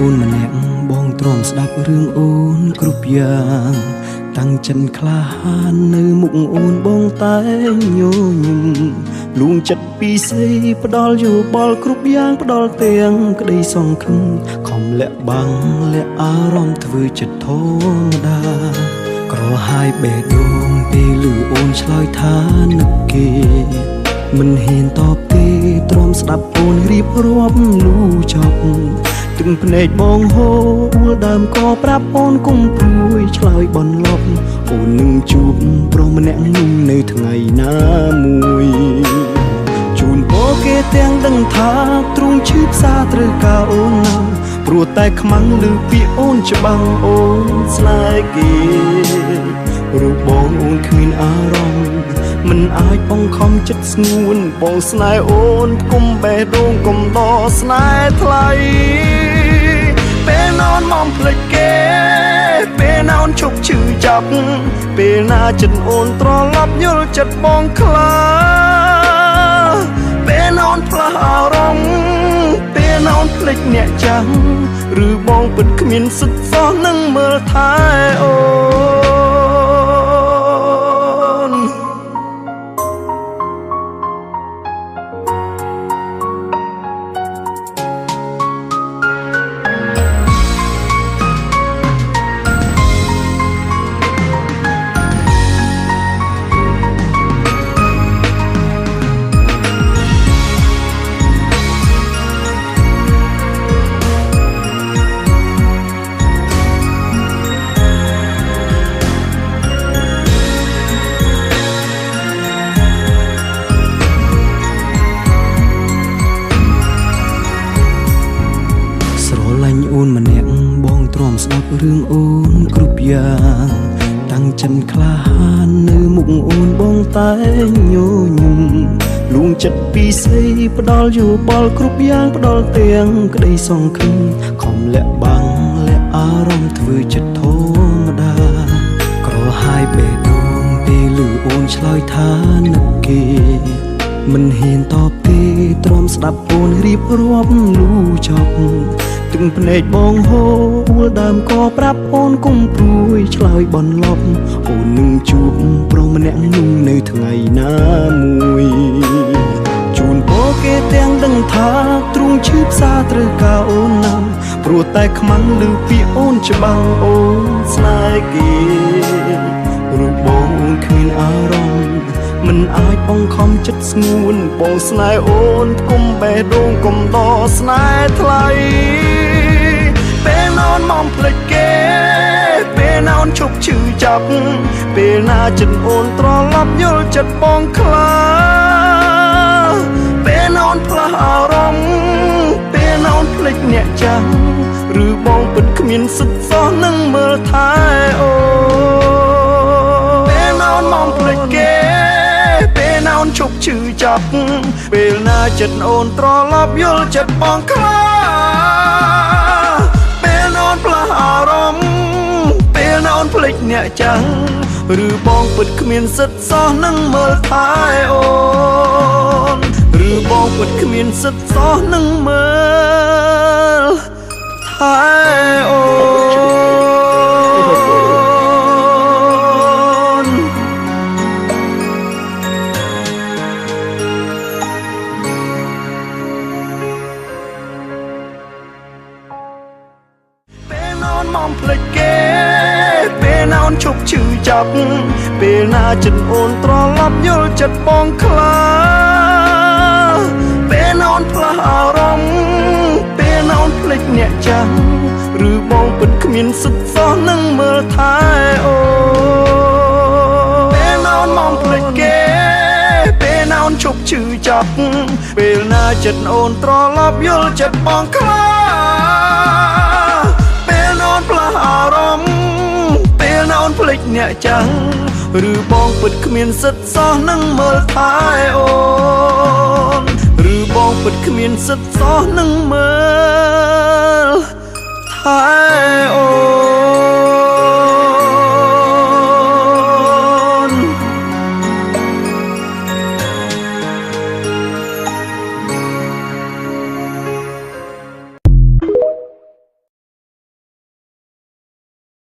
អូនម្នាក់បងទ្រាំស្ដាប់រឿងអូនគ្រប់យ៉ាងតាំងចិនក្លាហាននៅមុខអូនបងតែញញឹមលួងចិត្តពីស្អីផ្ដល់យោបល់គ្រប់យ៉ាងផ្ដល់ទាំងក្តីសង្ឃឹមខំលាក់បាំងលាក់អារម្មណ៍ធ្វើចិត្តធម្មតាក្រហាយបេះដូងពេលឮអូនឆ្លើយថានឹកគេមិនហ៊ានតបទេទ្រាំស្ដាប់អូនរៀបរាប់លូចប់ទឹកភ្នែកបងហូរដើមក៏ប្រាប់អូនគុំព្រួយឆ្លើយបន្លប់អូននឹងជួបប្រុសម្នាក់នោះនៅថ្ងៃណាមួយជូនពរគេទាំងដឹងថាទ្រង់ឈឺផ្សាត្រូវការអូនណាស់ព្រោះតែខ្មាំងឮពីអូនច្បាំងអូនស្នេហ៍គេរូបបងអូនគ្មានអារម្មណ៍មិនអាចបងខំចិត្តស្ងួនបងស្នេហ៍អូនគុំបេះដូងគុំដកស្នេហ៍ថ្លៃពេលនอนមកភ្លេចគេពេលណាអូនឈប់ឈឺចាប់ពេលណាចិត្តអូនត្រឡប់យល់ចិត្តបងខ្លាពេលណាអូនផ្លាស់អារម្មណ៍ពេលណាអូនភ្លេចអ្នកចាំឬបងពិតគ្មានសិទ្ធសោះនឹងមើលថែអូអូនម្នាក់បងទ្រាំស្ដាប់រឿងអូនគ្រប់យ៉ាងតាំងចិនក្លាហាននៅមុខអូនបងតែញញឹមលួងចិត្តពីស្អីផ្ដល់យោបល់គ្រប់យ៉ាងផ្ដល់ទាំងក្តីសង្ឃឹមខំលាក់បាំងលាក់អារម្មណ៍ធ្វើចិត្តធម្មតាក្រហាយបេះដូងពេលឮអូនឆ្លើយថានឹកគេមិនហ៊ានតបទេទ្រាំស្ដាប់អូនរៀបរាប់លូចប់ទឹកភ្នែកបងហូរដើមក៏ប្រាប់អូនគុំព្រួយឆ្លើយបន្លប់អូននឹងជួបប្រុសម្នាក់នោះនៅថ្ងៃណាមួយជូនពរគេទាំងដឹងថាទ្រង់ឈឺផ្សាត្រូវការអូនណាស់ព្រោះតែខ្មាំងឮពីអូនច្បាំងអូនស្នេហ៍គេរូបបងអូនគ្មានអារម្មណ៍មិនអាចបងខំចិត្តស្ងួនបងស្នេហ៍អូនគុំបេះដូងគុំដកស្នេហ៍ថ្លៃពេលនอนមកភ្លេចគេពេលណាអូនឈប់ឈឺចាប់ពេលណាចិត្តអូនត្រឡប់យល់ចិត្តបងខ្លាពេលណាអូនផ្លាស់អារម្មណ៍ពេលណាអូនភ្លេចអ្នកចាំឬបងពិតគ្មានសិទ្ធសោះនឹងមើលថែអូពេលណាអូនមកភ្លេចគេពេលណាអូនឈប់ឈឺចាប់ពេលណាចិត្តអូនត្រឡប់យល់ចិត្តបងខ្លាពេលណាអូនផ្លាស់អារម្មណ៍ពេលណាអូនភ្លេចអ្នកចាំឬបងពិតគ្មានសិទ្ធសោះនឹងមើលថែអូនឬបងពិតគ្មានសិទ្ធសោះនឹងមើលថែអូមកភ្លេចគេពេលណាអូនឈប់ឈឺចាប់ពេលណាចិត្តអូនត្រឡប់យល់ចិត្តបងខ្លាពេលណាអូនផ្លាស់អារម្មណ៍ពេលណាអូនភ្លេចអ្នកចាំឬបងពិតគ្មានសិទ្ធសោះនឹងមើលថែអូពេលណាអូនមកភ្លេចគេពេលណាអូនឈប់ឈឺចាប់ពេលណាចិត្តអូនត្រឡប់យល់ចិត្តបងខ្លាផ្លាស់អារម្មណ៍ពេលណាអូនភ្លេចអ្នកចាំឬបងពិតគ្មានសិទ្ធសោះនឹងមើលថែអូនឬបងពិតគ្មានសិទ្ធសោះនឹងមើលថែ